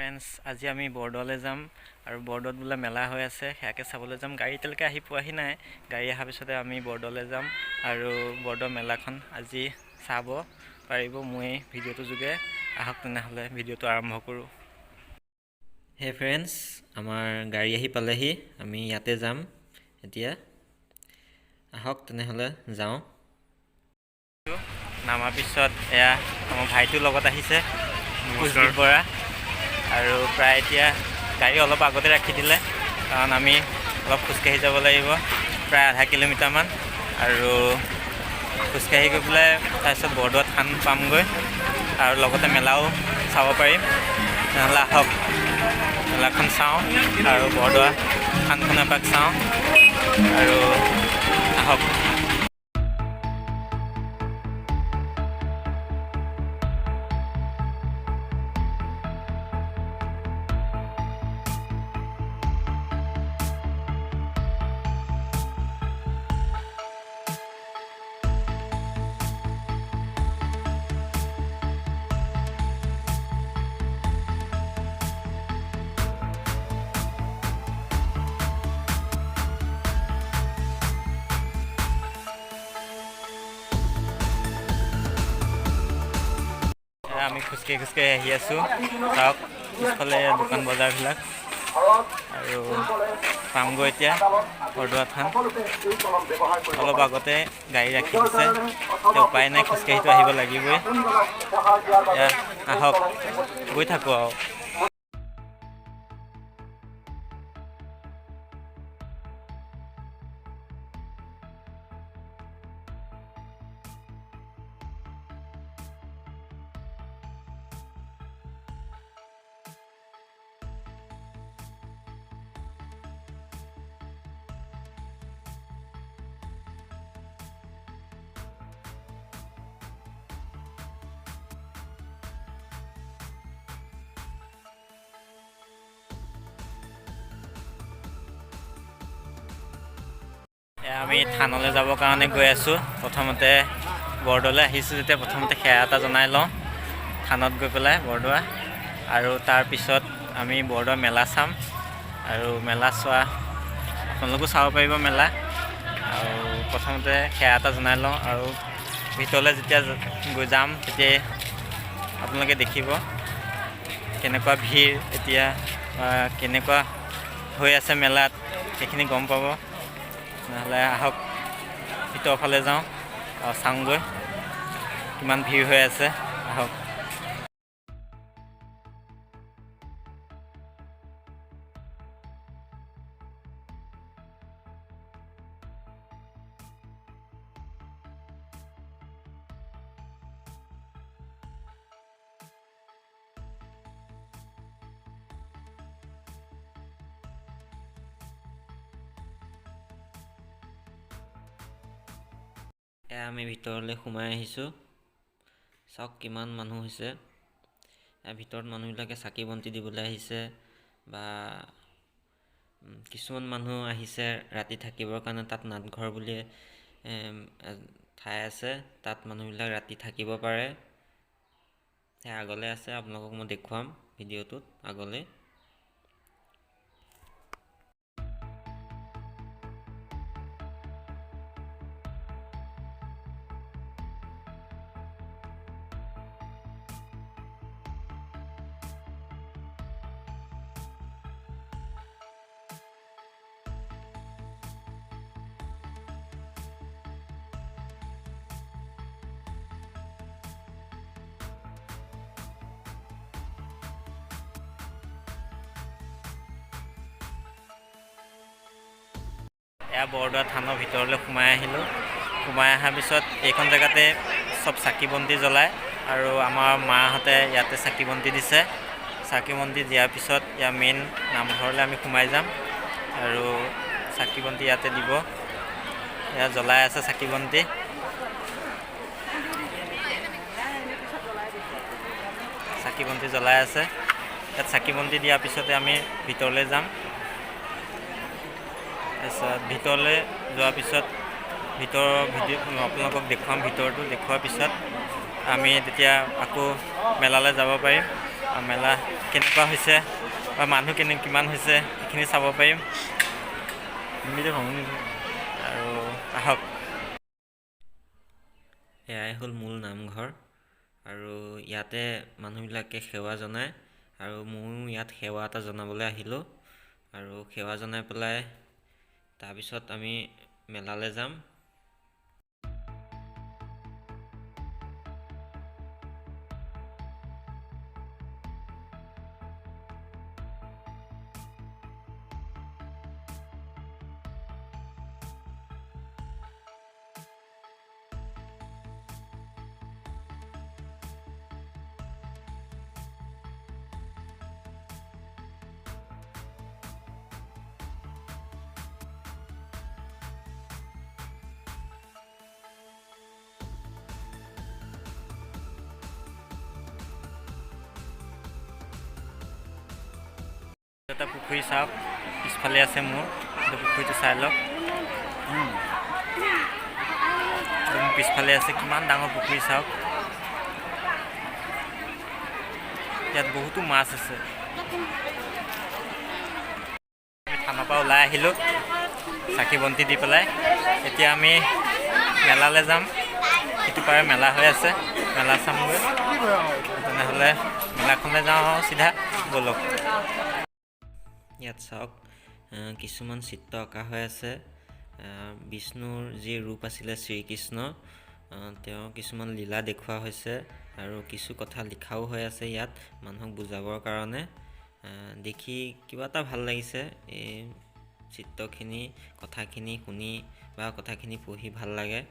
Friends, আজি আমি বৰদোৱালৈ যাম আৰু বৰদোৱাত বোলে মেলা হৈ আছে, সেয়াকে চাবলৈ যাম। গাড়ী এতিয়ালৈকে আহি পোৱাহি নাই। গাড়ী অহাৰ পিছতে আমি বৰদোৱালৈ যাম আৰু বৰদোৱা মেলাখন আজি চাব পাৰিব মই এই ভিডিঅ'টোৰ যোগে। আহক তেনেহ'লে ভিডিঅ'টো আৰম্ভ কৰোঁ। হে ফ্ৰেণ্ডছ, আমাৰ গাড়ী আহি পালেহি। আমি ইয়াতে যাম এতিয়া। আহক তেনেহ'লে যাওঁ। নামাৰ পিছত এয়া আমাৰ ভাইটোৰ লগত আহিছে, কুচদ্বীপ বৰা। আৰু প্ৰায় এতিয়া গাড়ী অলপ আগতে ৰাখি দিলে, কাৰণ আমি অলপ খোজকাঢ়ি যাব লাগিব, প্ৰায় আধা কিলোমিটাৰমান। আৰু খোজকাঢ়ি গৈ পেলাই তাৰপিছত বৰদোৱা থান পামগৈ আৰু লগতে মেলাও চাব পাৰিম। তেনেহ'লে আহক মেলাখন চাওঁ আৰু বৰদোৱা থানখন এপাক চাওঁ আৰু আহক। আমি খোজকাঢ়ি আহি আছোঁ। চাওক পিছফালে দোকান বজাৰবিলাক আৰু পামগৈ এতিয়া বৰদোৱা থান। অলপ আগতে গাড়ী ৰাখি দিছে, এতিয়া উপায় নাই, খোজকাঢ়িটো আহিব লাগিবই। আহক গৈ থাকোঁ আৰু। আমি থানলৈ যাবৰ কাৰণে গৈ আছোঁ। প্ৰথমতে বৰদোৱালৈ আহিছোঁ যেতিয়া প্ৰথমতে সেৱা এটা জনাই লওঁ থানত গৈ পেলাই বৰদোৱা, আৰু তাৰপিছত আমি বৰদোৱা মেলা চাম। আৰু মেলা চোৱা আপোনালোকেও চাব পাৰিব মেলা। আৰু প্ৰথমতে সেৱা এটা জনাই লওঁ আৰু ভিতৰলৈ যেতিয়া গৈ যাম তেতিয়াই আপোনালোকে দেখিব কেনেকুৱা ভিৰ এতিয়া, কেনেকুৱা হৈ আছে মেলাত, সেইখিনি গম পাব। নহ'লে আহক ভিতৰৰ ফালে যাওঁ আৰু চাওঁগৈ কিমান ভিৰ হৈ আছে। আহক। এয়া আমি ভিতৰলৈ সোমাই আহিছোঁ। চাওক কিমান মানুহ হৈছে। ইয়াৰ ভিতৰত মানুহবিলাকে চাকি বন্তি দিবলৈ আহিছে, বা কিছুমান মানুহ আহিছে ৰাতি থাকিবৰ কাৰণে। তাত নাটঘৰ বুলি ঠাই আছে, তাত মানুহবিলাক ৰাতি থাকিব পাৰে। সেয়া আগলৈ আছে, আপোনালোকক মই দেখুৱাম ভিডিঅ'টোত আগলৈ। এয়া বৰদোৱা থানৰ ভিতৰলৈ সোমাই আহিলোঁ। সোমাই অহাৰ পিছত এইখন জেগাতে চব চাকি বন্তি জ্বলায়, আৰু আমাৰ মাহঁতে ইয়াতে চাকি বন্তি দিছে। চাকি বন্তি দিয়াৰ পিছত ইয়াৰ মেইন নামঘৰলৈ আমি সোমাই যাম আৰু চাকি বন্তি ইয়াতে দিব। এয়া জ্বলাই আছে চাকি বন্তি। চাকি বন্তি জ্বলাই আছে। ইয়াত চাকি বন্তি দিয়াৰ পিছতে আমি ভিতৰলৈ যাম। তাৰপিছত ভিতৰলৈ যোৱাৰ পিছত ভিতৰৰ ভিডিঅ' আপোনালোকক দেখুৱাম। ভিতৰটো দেখুৱাৰ পিছত আমি তেতিয়া আকৌ মেলালৈ যাব পাৰিম। আৰু মেলা কেনেকুৱা হৈছে বা মানুহ কিমান হৈছে সেইখিনি চাব পাৰিম আৰু আহক। এয়াই হ'ল মূল নামঘৰ আৰু ইয়াতে মানুহবিলাকে সেৱা জনায় আৰু ময়ো ইয়াত সেৱা এটা জনাবলৈ আহিলোঁ আৰু সেৱা জনাই পেলাই তাৰপিছত আমি মেলালৈ যাম। এটা পুখুৰী চাওক, পিছফালে আছে মোৰ, পুখুৰীটো চাই লওক। পিছফালে আছে, কিমান ডাঙৰ পুখুৰী চাওক। ইয়াত বহুতো মাছ আছে। আমি থানাৰ পৰা ওলাই আহিলোঁ চাকি বন্তি দি পেলাই। এতিয়া আমি মেলালৈ যাম। সিটো পাৰে মেলা হৈ আছে, মেলা চামগৈ। তেনেহ'লে মেলাখনলৈ যাওঁ আৰু চিধা, ব'লক। ইয়াত চাওক, কিছুমান চিত্ৰ অঁকা হৈ আছে। বিষ্ণুৰ যি ৰূপ আছিলে শ্ৰীকৃষ্ণ, তেওঁ কিছুমান লীলা দেখুওৱা হৈছে আৰু কিছু কথা লিখাও হৈ আছে ইয়াত মানুহক বুজাবৰ কাৰণে। দেখি কিবা এটা ভাল লাগিছে। এই চিত্ৰখিনি, কথাখিনি শুনি বা কথাখিনি পঢ়ি ভাল লাগে।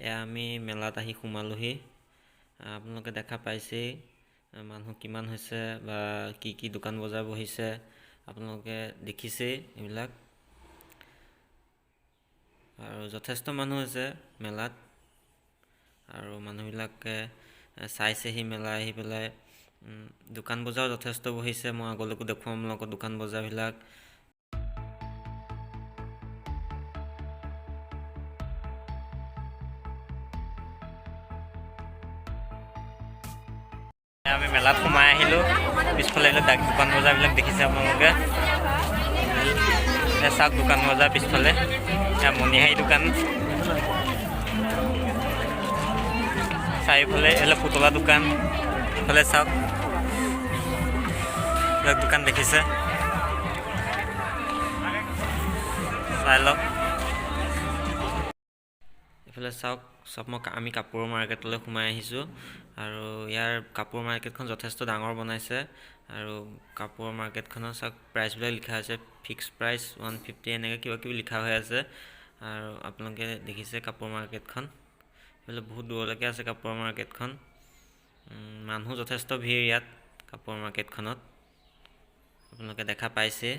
এয়া আমি মেলাত আহি সোমালোহি। আপোনালোকে দেখা পাইছেই মানুহ কিমান হৈছে বা কি কি দোকান বজাৰ বহিছে, আপোনালোকে দেখিছেই এইবিলাক। আৰু যথেষ্ট মানুহ হৈছে মেলাত আৰু মানুহবিলাকে চাইছেহি মেলা আহি পেলাই। দোকান বজাৰ যথেষ্ট বহিছে। মই আগলৈকো দেখুৱাম আপোনালোকৰ দোকান বজাৰবিলাক। আমি মেলাত সোমাই আহিলোঁ। পিছফালে দোকান বজাৰবিলাক দেখিছে আপোনালোকে। চাওক দোকান বজাৰ পিছফালে মণিহাৰী দোকান, চাৰিওফালে এইফালে পুতলা দোকান, এইফালে চাওক এইবিলাক দোকান দেখিছে, চাই লওক। এইফালে চাওক, আমি কাপোৰৰ মাৰ্কেটলৈ সোমাই আহিছোঁ আৰু ইয়াৰ কাপোৰ মাৰ্কেটখন যথেষ্ট ডাঙৰ বনাইছে আৰু কাপোৰৰ মাৰ্কেটখনৰ চাওক প্ৰাইচবিলাক লিখা আছে, ফিক্স প্ৰাইচ 150 এনেকৈ কিবা কিবি লিখা হৈ আছে। আৰু আপোনালোকে দেখিছে কাপোৰ মাৰ্কেটখন। এইফালে বহুত দূৰলৈকে আছে কাপোৰৰ মাৰ্কেটখন। মানুহ যথেষ্ট ভিৰ ইয়াত কাপোৰৰ মাৰ্কেটখনত, আপোনালোকে দেখা পাইছে।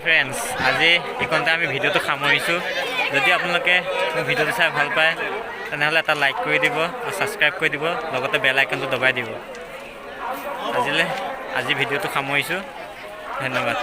ফ্ৰেণ্ডছ আজি এইকণতে আমি ভিডিঅ'টো সামৰিছোঁ যদি আপোনালোকে মোৰ ভিডিঅ'টো চাই ভাল পায় তেনেহ'লে এটা লাইক কৰি দিব আৰু ছাবস্ক্ৰাইব কৰি দিব লগতে বেল আইকনটো দবাই দিব আজি ভিডিঅ'টো সামৰিছোঁ ধন্যবাদ